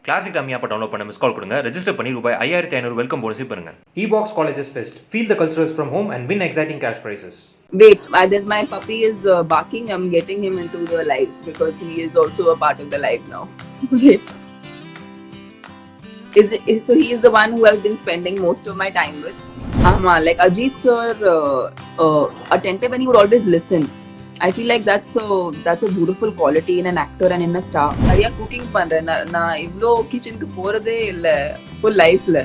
Classic rummy ஆப்பை download பண்ண miss call கொடுங்க. ரெஜிஸ்டர் பண்ணி ரூபாய் 5500 வெல்கம் போனஸ் பெறுங்க. E-Box Colleges Fest. Feel the cultures from home and win exciting cash prizes. Wait, my puppy is barking. I'm getting him into the live because he is also a part of the live now. Wait. So he is the one who I've been spending most of my time with. Like Ajit sir, attentive, and he would always listen. I feel like that's a beautiful quality in an actor and in a star. Nariya cooking பண்றேன் நான் இவ்ளோ கிச்சனுக்கு போறதே இல்ல full lifeல.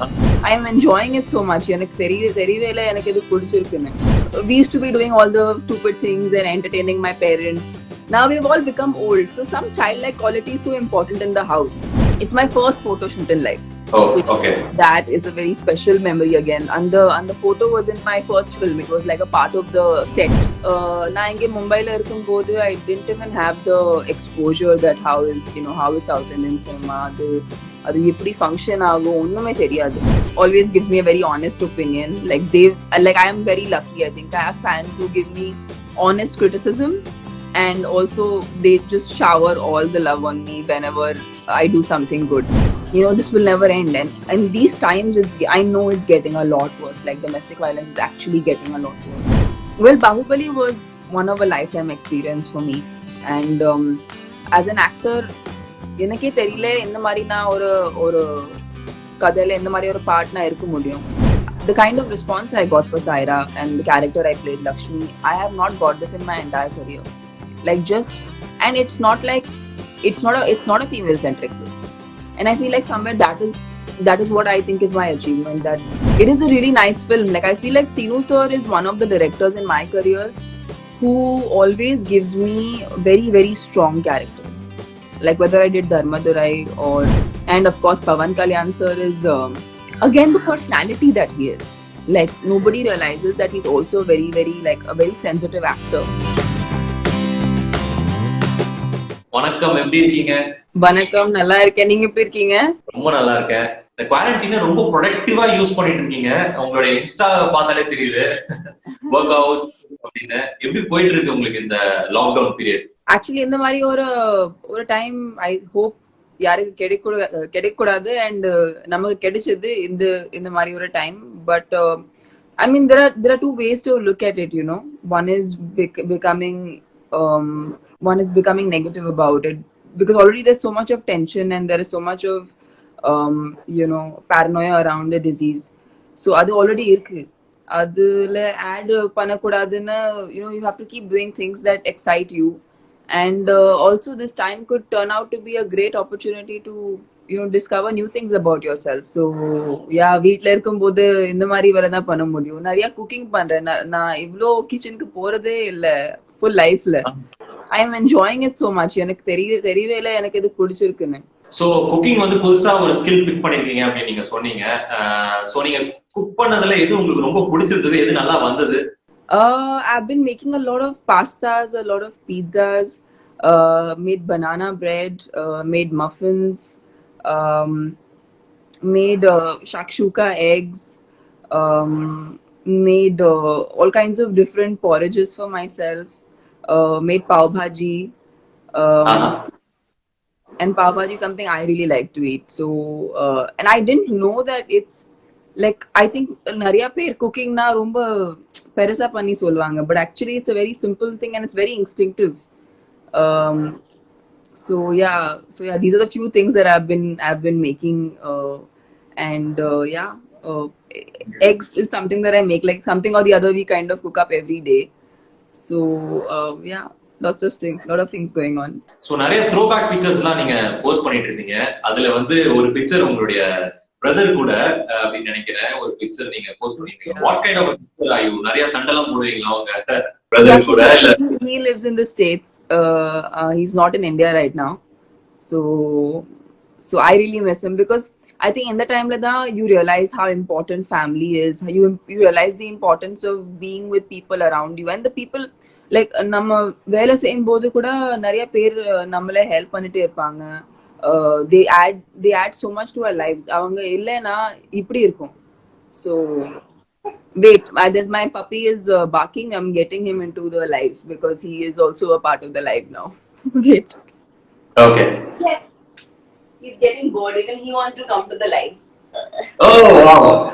I am enjoying it so much. எனக்கு தெரியவேல எனக்கு இது பிடிச்சிருக்குன்னு. We used to be doing all the stupid things and entertaining my parents. Now we've all become old, so some childlike quality is so important in the house. It's my first photo shoot in life. Oh, okay. That is a very special memory again. And the photo was in my first film. It was like a part of the set. Na inge Mumbai la irukumbodhu I didn't even have the exposure that how is South Indian cinema. அது எப்படி function ஆகும் ஒண்ணுமே தெரியாது. Always gives me a very honest opinion. Like I am very lucky. I think I have fans who give me honest criticism, and also they just shower all the love on me whenever I do something good. This will never end, and these times I know it's getting a lot worse. Like domestic violence is actually getting a lot worse. Well, Bahubali was one of a lifetime experience for me, and as an actor எனக்கே தெரியல இந்த மாதிரி நான் ஒரு கதையில இந்த மாதிரி ஒரு பார்ட்னா இருக்க முடியும். The kind of response I got for Saira and the character I played, Lakshmi, I have not got this in my entire career. And it's not a female centric film. And I feel like somewhere that is what I think is my achievement, that it is a really nice film. Like I feel like Sinu sir is one of the directors in my career who always gives me very, very strong characters. Like whether I did Dharmadurai and of course Pawan Kalyan sir is again the personality that he is. Like nobody realizes that he's also very, very like a very sensitive actor. வணக்கம், எப்படி இருக்கீங்க? வணக்கம், நல்லா இருக்கேன். நீங்க எப்படி இருக்கீங்க? ரொம்ப நல்லா இருக்கேன். இந்த குவாரண்டைனை ரொம்ப ப்ரொடக்டிவா யூஸ் பண்ணிட்டு இருக்கீங்க. உங்களுடைய இன்ஸ்டா பார்த்தாலே தெரியுது. ஒர்க் அவுட்ஸ் அப்படின்னு எப்படி போயிட்டு இருக்கு உங்களுக்கு இந்த லாக்டவுன் பீரியட்? ஆக்சுவலி இந்த மாதிரி ஒரு டைம் ஐ ஹோப் யாருக்கு கிடைக்கூடாது, அண்ட் நமக்கு கிடைச்சது இந்த மாதிரி ஒரு time. But I mean there are two ways to look at it. One is becoming negative about it, because already there's so much of tension and there is so much of paranoia around the disease. So adu already irukku, adula add panakudaduna, you have to keep doing things that excite you. And also this time could turn out to be a great opportunity to discover new things about yourself. So yeah, வீட்ல இருக்கும்போது இந்த மாதிரி வேலை தான் பண்ண முடியும். நிறைய cooking பண்றேன். நான் இவ்ளோ கிச்சனுக்கு போறதே இல்ல full lifeல. I am enjoying it so much. எனக்கு தெரியவேல எனக்கு இது பிடிச்சிருக்குன்னு. சோ குக்கிங் வந்து புதுசா ஒரு ஸ்கில் பிக் பண்ணிருக்கீங்க அப்படி நீங்க சொன்னீங்க. சோ நீங்க குக் பண்ணதுல எது உங்களுக்கு ரொம்ப பிடிச்சிருந்தது, எது நல்லா வந்தது? I've been making a lot of pastas, a lot of pizzas, made banana bread, made muffins, made shakshuka eggs, made all kinds of different porridges for myself, made pav bhaji, and pav bhaji is something I really like to eat. So and I didn't know that it's like, I think நிறைய பேர் cooking na ரொம்ப பெருசா பண்ணி சொல்லுவாங்க, but actually it's a very simple thing and it's very instinctive. So yeah, these are the few things that I've been making, and eggs is something that I make like something or the other. We kind of cook up every day. So yeah, lots of things going on. So நிறைய throwback pictures எல்லாம் நீங்க post பண்ணிட்டு இருக்கீங்க. அதுல வந்து ஒரு picture உங்களுடைய brother கூட அப்படின்னு நினைக்கிறேன் ஒரு பிக்சர் நீங்க போஸ்ட் பண்ணிருக்கீங்க. What kind of sister are you? நிறைய சண்டலாம் போடுவீங்களா உங்க பிரதர் கூட? He lives in the States. He's not in India right now. So I really miss him, because I think in the time like that you realize how important family is. You realize the importance of being with people around you, and the people like நம்ம வேலை செய்யும் போது கூட நிறைய பேர் நம்மளே help பண்ணிட்டே இருப்பாங்க. They add so much to our lives. அவங்க இல்லைன்னா இப்படி இருக்கும். So wait, my puppy is barking. I'm getting him into the live because he is also a part of the live now. Wait. Okay. Yes. He's getting bored. Even he wants to come to the live. Oh, wow.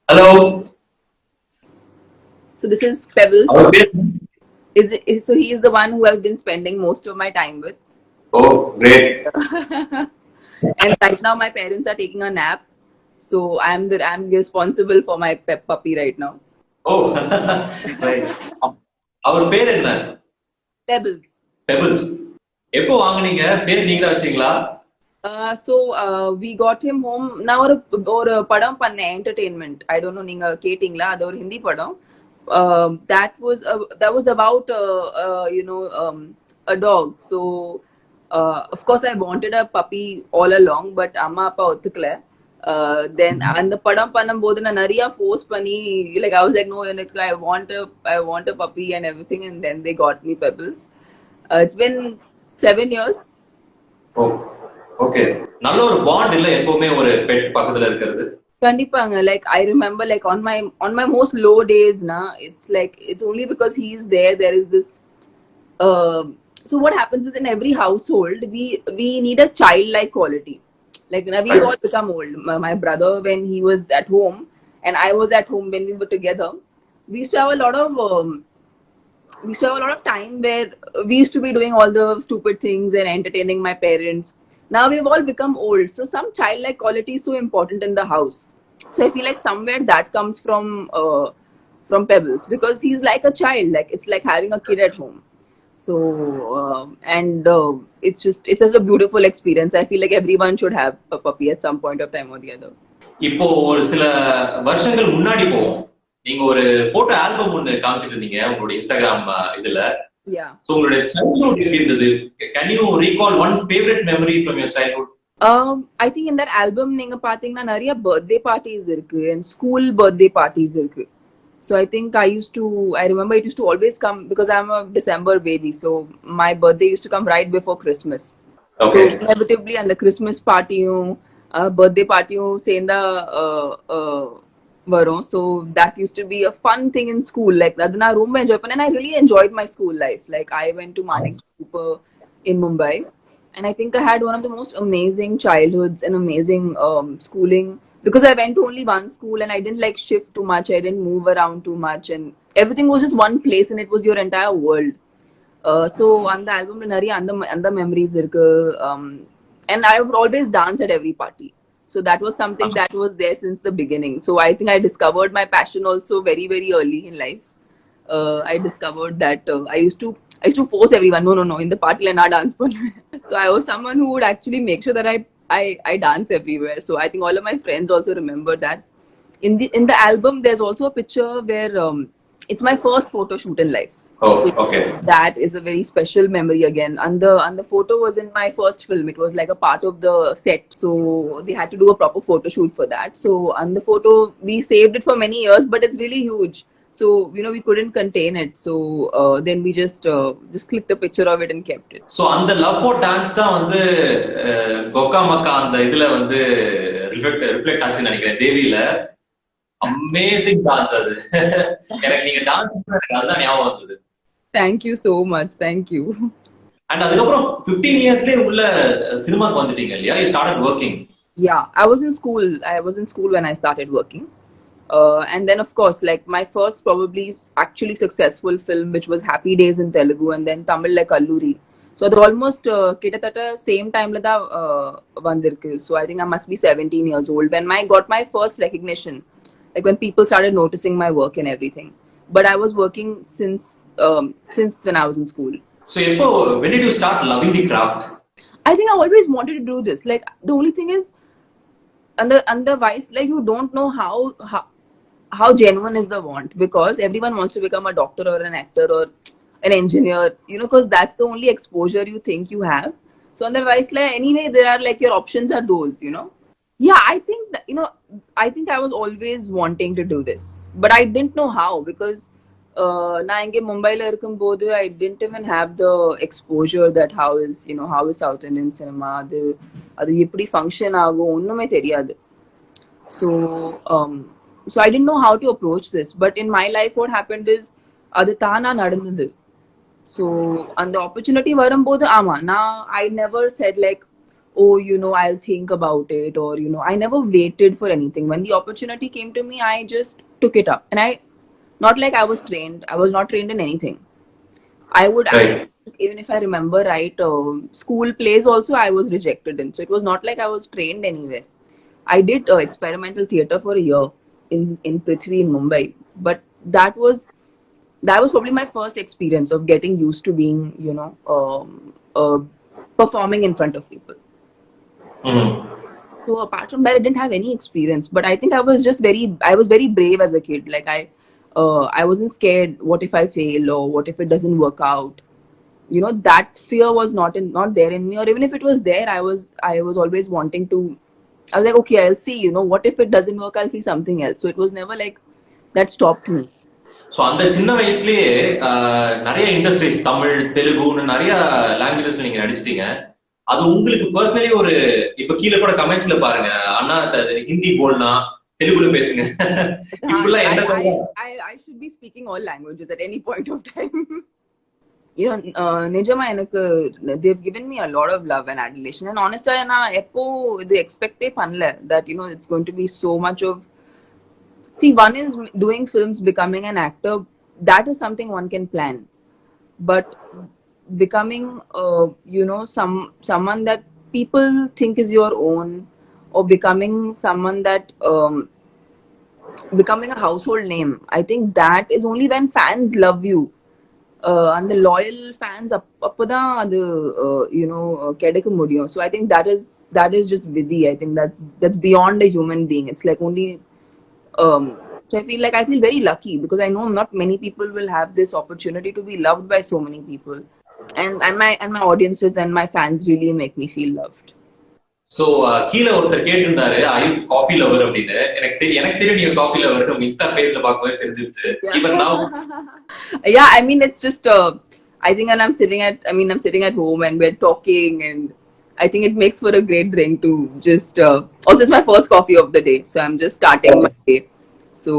Hello. So this is Pebbles. Okay. So he is the one who I've been spending most of my time with. Oh, great. And right now my parents are taking a nap. So I'm responsible for my puppy right now. Oh, right. அவர் பேர் என்ன? Pebbles. Pebbles. எப்போ வாங்குனீங்க? பேர் நீங்க தான் வச்சீங்களா? We got him home. நான் ஒரு படம் பண்ணேன் entertainment. I don't know நீங்க கேட்டிங்களா? அது ஒரு ஹிந்தி படம். That was about a dog. So of course I wanted a puppy all along, but amma appa ஒத்துக்கல. Then அந்த படம் பண்ணும்போது நான் நிறைய ஃபோர்ஸ் பண்ணி like I was like no எனக்கு I want a puppy and everything, and then they got me Pebbles. It's been 7 years. Oh, okay. நல்ல ஒரு பாண்ட் இல்ல எப்பவுமே ஒரு பெட் பக்கத்துல இருக்கிறது. Kandipaanga, like I remember like on my most low days na, it's only because he's there is this so what happens is in every household we need a childlike quality. Like now we all become old. My brother, when he was at home and I was at home when we were together, we used to have a lot of time where we used to be doing all the stupid things and entertaining my parents. Now we've all become old, so some childlike quality is so important in the house. So I feel like somewhere that comes from Pebbles, because he's like a child, like it's like having a kid at home. So it's such a beautiful experience. I feel like everyone should have a puppy at some point of time or the other. இப்போ ஒரு சில வருஷங்கள் முன்னாடி போவோம். நீங்க ஒரு photo album ஒன்னு காமிச்சிட்டு இருந்தீங்க உங்களுடைய இன்ஸ்டாகிராம் இதுல. Yeah. So உங்களுடைய childhood எப்படி இருந்தது? Can you recall one favorite memory from your childhood? I think in that album நீங்க பாத்தீங்கன்னா நிறைய birthday parties இருக்கு and school birthday parties இருக்கு. So I think I remember it used to always come because I'm a December baby, so my birthday used to come right before Christmas. Okay. So inevitably and the Christmas party birthday party சேர்ந்தா வரும். So that used to be a fun thing in school. Like அது நான் ரொம்ப enjoy பண்ணேன், and I really enjoyed my school life. Like I went to Manik in Mumbai, and I think I had one of the most amazing childhoods and amazing schooling, because I went to only one school and I didn't like shift too much. I didn't move around too much, and everything was just one place and it was your entire world. So on the album நிறைய அந்த memories இருக்கு. And I would always dance at every party. So that was something that was there since the beginning. So I think I discovered my passion also very, very early in life. I discovered that I used to force everyone, no, in the party and not dance. So I was someone who would actually make sure that I dance everywhere. So I think all of my friends also remember that. In the album, there's also a picture where it's my first photo shoot in life. Oh, so okay. That is a very special memory again. And the photo was in my first film. It was like a part of the set. So they had to do a proper photo shoot for that. So on the photo, we saved it for many years, but it's really huge. So, we couldn't contain it. So then we just clicked a picture of it and kept it. So அந்த love for dance தான் வந்து கொக்கா மக்கா அந்த இதுல வந்து reflect ஆச்சுன்னு நினைக்கிறேன். தேவியில amazing dance அது. எனக்கு நீங்க டான்ஸ் அதுதான் ஞாபகம் வந்தது. Thank you so much. Thank you. And அதுக்கப்புறம் 15 இயர்ஸ்லயே உள்ள சினிமாக்கு வந்துட்டீங்க இல்லையா? You started working. Yeah, I was in school when I started working. And then of course, like my first probably actually successful film, which was Happy Days in Telugu, and then Tamil like Alluri. So they're almost kittathata same time la da vandirukku. So I think I must be 17 years old when I got my first recognition, like when people started noticing my work and everything. But I was working since when I was in school. So when did you start loving the craft? I think I always wanted to do this. Like the only thing is, otherwise, like you don't know how genuine is the want, because everyone wants to become a doctor or an actor or an engineer, because that's the only exposure you think you have. So otherwise, like anyway, there are like your options are those, Yeah, I think that, I think I was always wanting to do this, but I didn't know how, because நான் இங்கே மும்பைல இருக்கும்போது I didn't even have the exposure that how is South Indian cinema, அது எப்படி function ஆகும் ஒண்ணுமே தெரியாது. So I didn't know how to approach this, but in my life what happened is அது தானா நடந்தது. So அந்த opportunity வரும்போது ஆமா, நான் I never said like oh, I'll think about it, or I never waited for anything. When the opportunity came to me, I just took it up. And I not like I was trained. I was not trained in anything. I Right. even if I remember right, school plays also I was rejected in. So it was not like I was trained anywhere. I did experimental theater for a year in Prithvi in Mumbai, but that was probably my first experience of getting used to being, performing in front of people. Mm. So apart from that, I didn't have any experience. But I think I was very brave as a kid. Like I wasn't scared. What if I fail, or what if it doesn't work out? That fear was not there in me. Or even if it was there, I was always wanting to. I was like, okay, I'll see. What if it doesn't work? I'll see something else. So it was never like that stopped me. So அந்த சின்ன வயசுலயே நிறைய industries Tamil தெலுங்குன்னு நிறைய languages நீங்க நடிச்சிட்டீங்க. அது உங்களுக்கு personally ஒரு இப்ப கீழே கூட கமெண்ட்ஸ்ல பாருங்க, அண்ணா ஹிந்தி போல்னா தெலுங்குல பேசுங்க இப்படிலாம் என்ன சொல்றாங்க. I should be speaking all languages at any point of time. நிஜமா எனக்கு they've given me a lot of love and adulation. And honestly, நான் எப்போ இது எக்ஸ்பெக்டே பண்ணல that it's going to be so much of. See, one is doing films, becoming an actor. That is something one can plan. But becoming, someone that people think is your own, or becoming someone that, becoming a household name, I think that is only when fans love you. And the loyal fans, appodan adu, kedikka mudiyum. So I think that is just vidhi. I think that's beyond a human being. It's like only. So I feel very lucky because I know not many people will have this opportunity to be loved by so many people, and my audiences and my fans really make me feel loved. So கீழே ஒருத்தர் கேட்டிருந்தாரு ஐ coffee lower அப்படின்னு. எனக்கு தெரியும் நீங்க coffee lower, உங்க Insta பேஜ்ல பார்க்கும்போது தெரிஞ்சிருச்சு. ஈவன் நவ Yeah, I mean it's just I think, and I'm sitting at home and we're talking, and I think it makes for a great drink to just also it's my first coffee of the day, so I'm just starting my day. So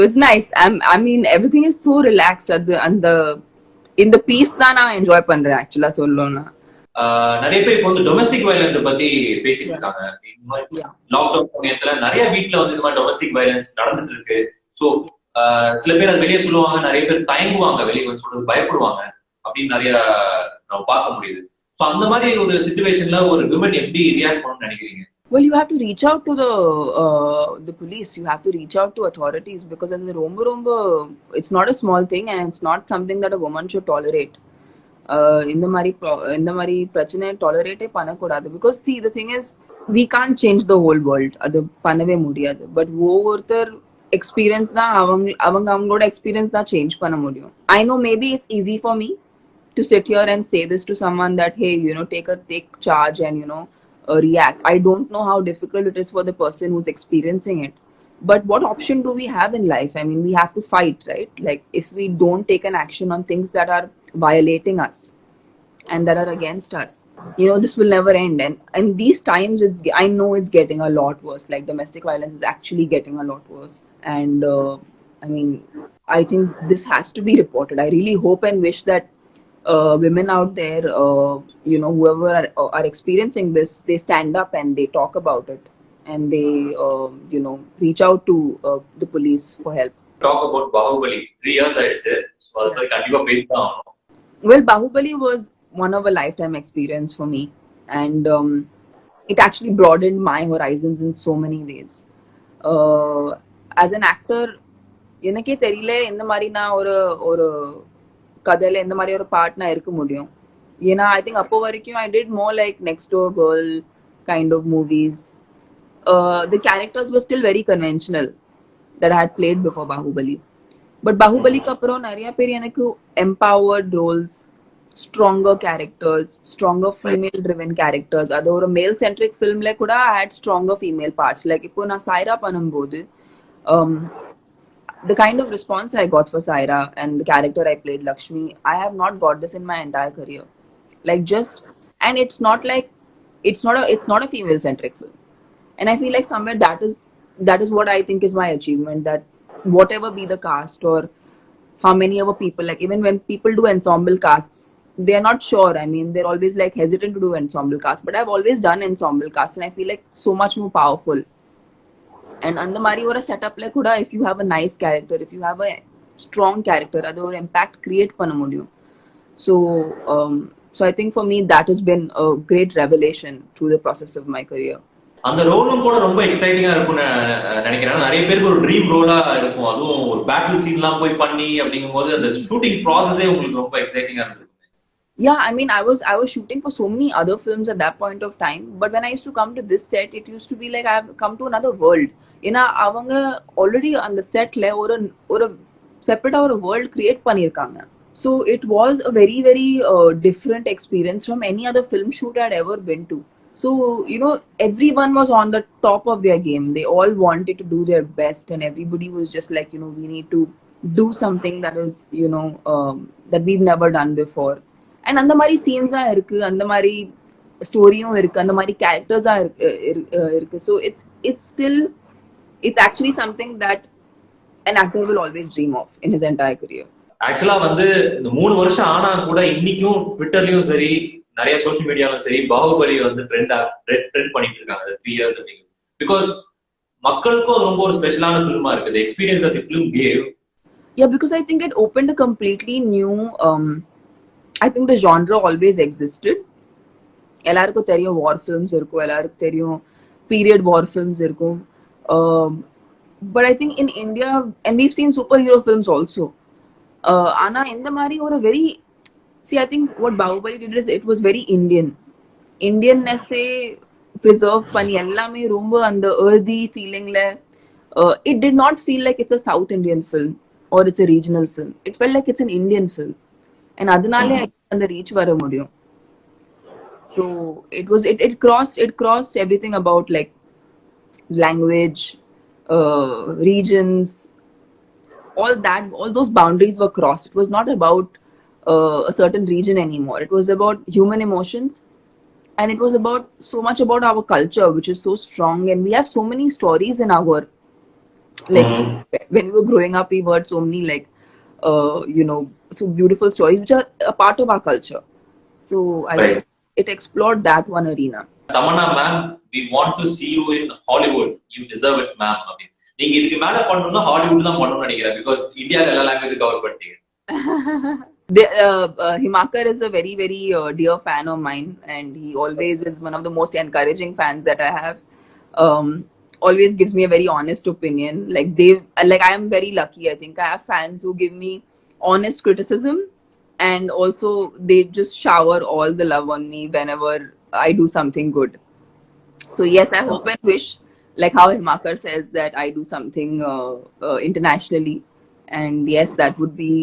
it's nice. I mean everything is so relaxed in the peace that I enjoy பண்றேன் actually சொல்லணும்னா. நிறைய பேர் இப்போ வந்து domestic violence பத்தி பேசிட்டு இருக்காங்க. இந்த மாதிரி லாக்டவுன் சமயத்துல நிறைய வீட்டுல வந்து இந்த மாதிரி டொமஸ்டிக் வயலன்ஸ் நடந்துட்டு இருக்கு. சோ சில பேர் அது வெளியே சொல்லுவாங்க, நிறைய பேர் தயங்குவாங்க, வெளியே வந்து சொல்றது பயப்படுவாங்க அப்படின்னு நிறைய நம்ம பார்க்க முடியுது. சோ அந்த மாதிரி ஒரு சிச்சுவேஷன்ல ஒரு விமன் எப்படி ரியாக்ட் பண்ணணும்னு நினைக்கிறீங்க? Well, you have to reach out to the police. You have to reach out to authorities because it's not a small thing, and it's not something that a woman should tolerate. இந்த மாதிரி பிரச்சனை tolerate பண்ணக்கூடாது. Because see, the thing is, we can't change the whole world. அது பண்ணவே முடியாது. But ஒவ்வொருத்தர் experience தான் அவங்களோட experience தான் change பண்ண முடியும். I know maybe it's easy for me to sit here and say this to someone that hey, take charge and react. I don't know how difficult it is for the person who's experiencing it. But what option do we have in life? I mean, we have to fight, right? Like if we don't take an action on things that are violating us and that are against us, this will never end. And these times I know it's getting a lot worse. Like domestic violence is actually getting a lot worse. And I mean, I think this has to be reported. I really hope and wish that women out there, whoever are experiencing this, they stand up and they talk about it, and they, reach out to the police for help. Talk about Bahubali. 3 years ஆயிடுச்சு. So அதுக்கு கண்டிப்பா பேசலாம். Well, Bahubali was one of a lifetime experience for me, and it actually broadened my horizons in so many ways. As an actor, எனக்கே தெரியல இந்த மாதிரி நான் ஒரு கதையில எந்த மாதிரி ஒரு பார்ட் நான் இருக்க முடியும். ஏன்னா I think அப்போ வரைக்கும் I did more like next door girl kind of movies. The characters were still very conventional that I had played before Bahubali. But Bahubali க்கு அப்புறம் நிறைய பேர் எனக்கு empowered roles, stronger characters, stronger female driven characters. அது ஒரு male centric filmல கூட I had stronger female parts. Like இப்போ நான் சாய்ரா பண்ணும்போது the kind of response I got for Saira and the character I played, Lakshmi, I have not got this in my entire career. Like and it's not a female centric film. And I feel like somewhere that is what I think is my achievement, that whatever be the cast or how many other people, like even when people do ensemble casts, they're not sure. I mean, they're always like hesitant to do ensemble cast, but I've always done ensemble cast and I feel like so much more powerful. And அந்த மாதிரி ஒரு செட்டப்ல கூட if you have a nice character, if you have a strong character, அது ஒரு impact create பண்ண முடியும். So so I think for me that has been a great revelation through the process of my career. அந்த ரோலும் கூட ரொம்ப எக்ஸைட்டிங்கா இருக்கும்னு நினைக்கிறேன். நிறைய பேருக்கு ஒரு ட்ரீம் ரோலா இருக்கும். அதுவும் ஒரு பேட்டில் சீன்லாம் போய் பண்ணி அப்படிங்கும்போது அந்த ஷூட்டிங் ப்ராசஸே உங்களுக்கு ரொம்ப எக்ஸைட்டிங்கா இருந்திருக்கும். Yeah, I mean, I was shooting for so many other films at that point of time, but when I used to come to this set, it used to be like I've come to another world. ஏன்னா அவங்க already அந்த setல ஒரு separate ஒரு world create பண்ணிருக்காங்க. So it was a very very different experience from any other film shoot I'd ever been to. So you know, everyone was on the top of their game. They all wanted to do their best, and everybody was just like, you know, we need to do something that is, you know, that we've never done before. And அந்த மாதிரி சீன்ஸா இருக்கு, அந்த மாதிரி ஸ்டோரியும் இருக்கு, அந்த மாதிரி கேரக்டர்ஸா இருக்கு. So it's actually something that an actor will always dream of in his entire career. ஆக்சுவலா வந்து இந்த 3 வருஷம் ஆனா கூட இன்னைக்கும் ட்விட்டர்லயும் சரி நிறைய சோசியல் மீடியாலும் சரி பாகுபலி வந்து ட்ரெண்ட் பண்ணிட்டு இருக்காங்க 3 years அப்படிங்கிறது. பிகாஸ் மக்களுக்கும் அது ரொம்ப ஒரு ஸ்பெஷலான ஃபிலிமா இருக்கு. The experience that the film gave. Yeah, because I think it opened a completely new I think the genre always existed. எல்லாருக்கும் தெரியும் war films இருக்கும், எல்லாருக்கும் தெரியும் period war films இருக்கும். But I think in India, and we've seen superhero films also. ஆனா இந்த மாதிரி ஒரு very, see, I think what Bahubali did is it was very Indianness-ஏ preserve பண்ணி எல்லாமே ரொம்ப அந்த earthy feelingல it did not feel like it's a South Indian film or it's a regional film. It felt like it's an Indian film. And அதனாலே அந்த reach வர முடியும். So it crossed everything about like language, regions, all those boundaries were crossed. It was not about a certain region anymore. It was about human emotions, and it was about so much about our culture, which is so strong, and we have so many stories in our, like when we were growing up, we heard so many like you know, so beautiful stories which are a part of our culture. So I think it explored that one arena. Tamanna ma'am, we want to see you in Hollywood. You deserve it, ma'am. நீங்க இதுக்கு மேல பண்ணனும்னா Hollywood தான் பண்ணனும்னு நினைக்கிறேன். because இந்தியால எல்லா language cover பண்ணிட்டீங்க. Himakar is a very very dear fan of mine, and he always is one of the most encouraging fans that I have. Always gives me a very honest opinion. Like I am very lucky. I think I have fans who give me honest criticism, and also they just shower all the love on me whenever I do something good. So yes, I hope and wish, like how Himakar says, that I do something internationally, and yes, that would be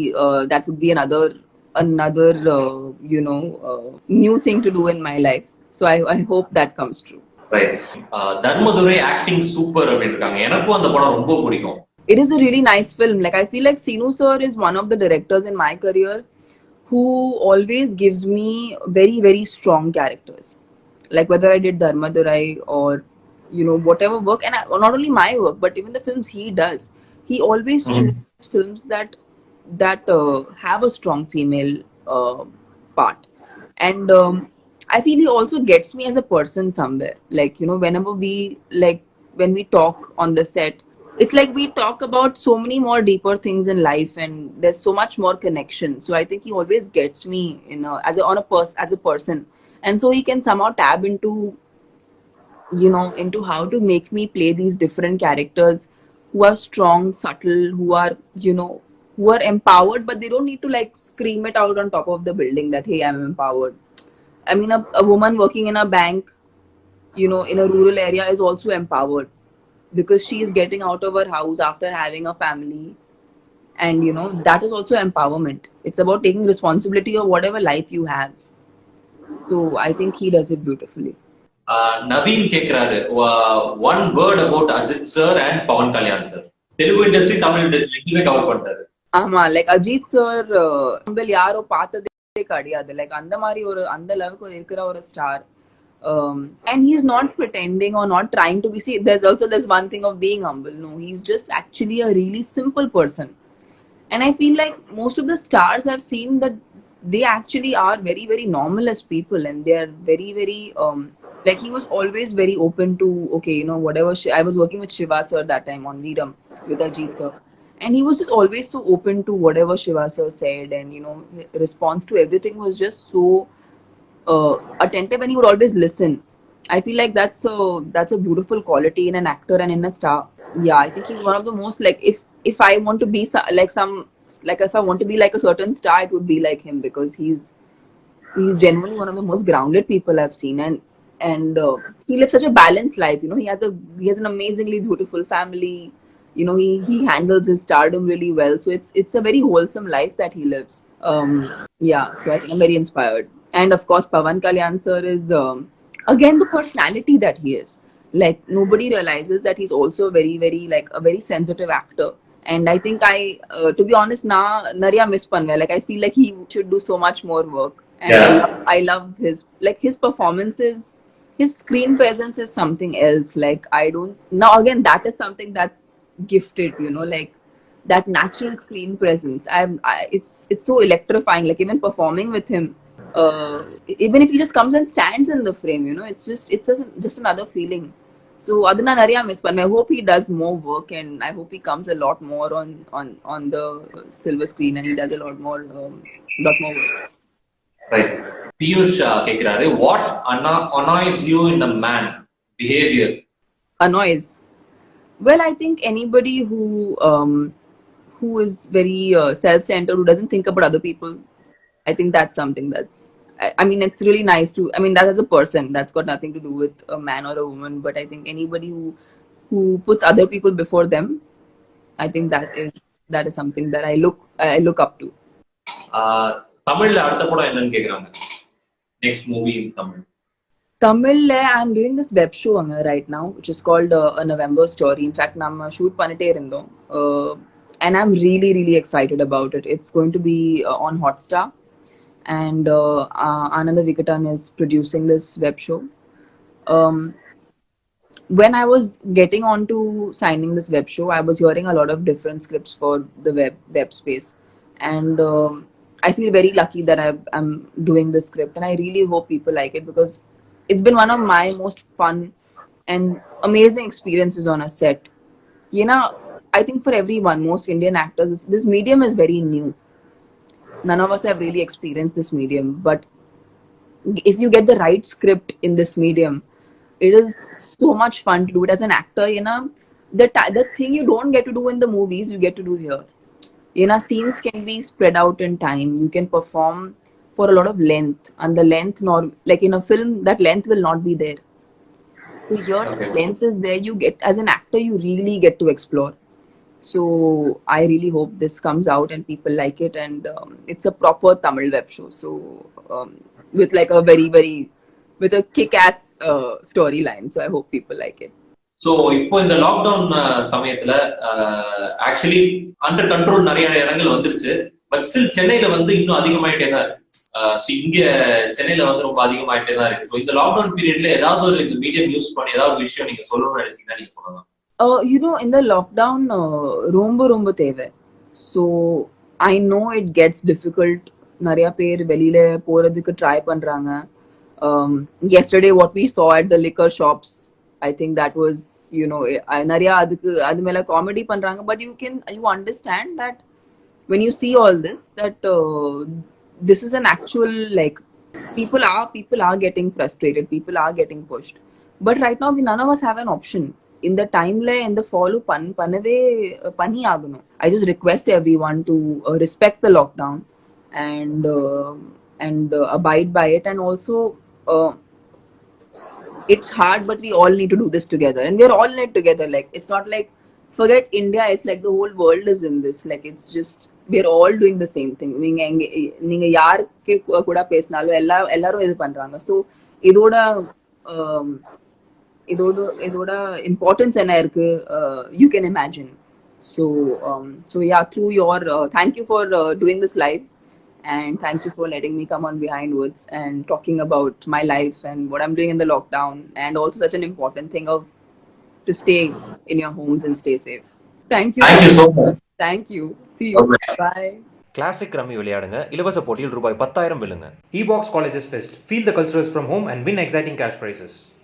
another you know, new thing to do in my life. So I hope that comes true. Right. Dharmadurai acting super அப்படின்னு இருக்காங்க. எனக்கும் அந்த படம் ரொம்ப பிடிக்கும். It is a really nice film. Like I feel like Sinu sir is one of the directors in my career who always gives me very very strong characters. Like whether I did Dharmadurai or, you know, whatever work, and not only my work but even the films he does, he always chooses films that have a strong female part. And I feel he also gets me as a person somewhere. Like, you know, whenever when we talk on the set, it's like we talk about so many more deeper things in life, and there's so much more connection. So I think he always gets me, you know, as a person, and so he can somehow tab into, you know, into how to make me play these different characters who are strong, subtle, who are, you know, who are empowered, but they don't need to like scream it out on top of the building that hey, I'm empowered. I mean, a woman working in a bank, you know, in a rural area is also empowered because she is getting out of her house after having a family, and you know, that is also empowerment. It's about taking responsibility of whatever life you have. So I think he does it beautifully. Naveen கேக்குறாரு, one word about Ajit sir and Pawan Kalyan sir. Telugu industry, Tamil industry ரெண்டுமே cover பண்ணிட்டாரு. ஆமா, like Ajith sir நம்ம யாரோ பார்த்ததே கிடையாது. Like அந்த மாதிரி ஒரு அந்த லெவலுக்கு இருக்கிற ஒரு star. And he's not pretending or not trying to be. See, there's one thing of being humble. No, he's just actually a really simple person. And I feel like most of the stars I've seen, that they actually are very very normal as people, and they are very very like he was always very open to, okay, you know, whatever I was working with Shiva sir that time on Veeram with Ajit sir, and he was just always so open to whatever Shiva sir said, and you know, response to everything was just so attentive, and he would always listen. I feel like that's a beautiful quality in an actor and in a star. Yeah, I think he's one of the most, like, if I want to be like if I want to be like a certain star, it would be like him, because he's genuinely one of the most grounded people I've seen, and he lives such a balanced life. You know, he has an amazingly beautiful family. You know, he handles his stardom really well. So it's a very wholesome life that he lives. Yeah, so I think I'm very inspired. And of course, Pawan Kalyan sir is again the personality that he is. Like, nobody realizes that he's also very very like a very sensitive actor. And I think to be honest, now Narya miss Panvel. Like, I feel like he should do so much more work. And Yeah. I love his performances. His screen presence is something else. Like, I don't now again, that is something that's gifted. You know, like that natural screen presence. It's so electrifying. Like, even performing with him, even if he just comes and stands in the frame, you know, it's just another feeling. So Adana Narya miss, but I hope he does more work, and I hope he comes a lot more on the silver screen, and he does a lot more work. Right. Piyush கேக்குறாரு, what annoys you in a man behavior? Annoys. Well, I think anybody who is very self-centered, who doesn't think about other people. I think that's something I mean, it's really nice to, I mean, that as a person, that's got nothing to do with a man or a woman, but I think anybody who puts other people before them, I think that is something that I look up to. தமிழ்ல அடுத்த படம் என்னன்னு கேக்குறாங்க. Next movie in Tamil. Tamil, I'm doing this web show right now, which is called A November Story. In fact, I'm shoot பண்ணிட்டே இருந்தோம். And I'm really really excited about it. It's going to be on Hotstar, and Ananda Vikatan is producing this web show. When I was getting on to signing this web show, I was hearing a lot of different scripts for the web space, and I feel very lucky that I'm doing this script, and I really hope people like it, because it's been one of my most fun and amazing experiences on a set. You know, I think for everyone, most Indian actors, this medium is very new. None of us have really experienced this medium, but if you get the right script in this medium, it is so much fun to do it as an actor. You know, the thing you don't get to do in the movies, you get to do here. You know, scenes can be spread out in time. You can perform for a lot of length, and the length, not like in a film, that length will not be there. So here, the length is there. You get, as an actor, you really get to explore. So I really hope this comes out and people like it, and it's a proper Tamil web show. So with like a with a kick-ass storyline. So I hope people like it. So இப்போ இந்த lockdown சமயத்துல actually under control நிறைய இடங்கள் வந்துருச்சு, but still சென்னையில வந்து இன்னும் அதிகமாயிட்டே தான் இருக்கு. இங்க சென்னையில வந்து ரொம்ப அதிகமாயிட்டே தான் இருக்கு. ஸோ இந்த லாக்டவுன் பீரியட்ல ஏதாவது ஒரு இந்த மீடியம் யூஸ் பண்ணி ஏதாவது ஒரு விஷயம் நீங்க சொல்லணும்னு நினைச்சீங்கன்னா நீங்க சொல்லலாம். You know, in the lockdown, ரொம்ப தேவை. So I know it gets difficult. நிறைய பேர் வெளியில போறதுக்கு ட்ரை பண்றாங்க. Yesterday what we saw at the liquor shops, I think that was, you know, நிறைய அது மேல காமெடி பண்றாங்க, but you understand that when you see all this, that this is an actual, like, people are getting frustrated, people are getting pushed, but right now none of us have an option. In the timeல இந்த follow பண்ணி ஆகணும். I just request everyone to respect the lockdown and abide by it, and also it's hard, but we all need to do this together, and we're all in it together. Like, it's not like, forget India, it's like the whole world is in this. Like, it's just, we're all doing the same thing. நீங்க யாருக்கு கூட பேசினாலும் எல்லாரும் இது பண்றாங்க. So இதோட importance என்ன இருக்கு, you can imagine. So yeah, through your thank you for doing this live, and thank you for letting me come on Behindwoods and talking about my life and what I'm doing in the lockdown, and also such an important thing of to stay in your homes and stay safe. Thank you. Thank you so much. Thank you. See you. Okay. Bye. Classic rummy விளையாடுங்க. இலவச போட்டியில் ரூபாய் 10,000 வெல்லுங்க. E-Box Colleges Fest. Feel the cultures from home and win exciting cash prizes.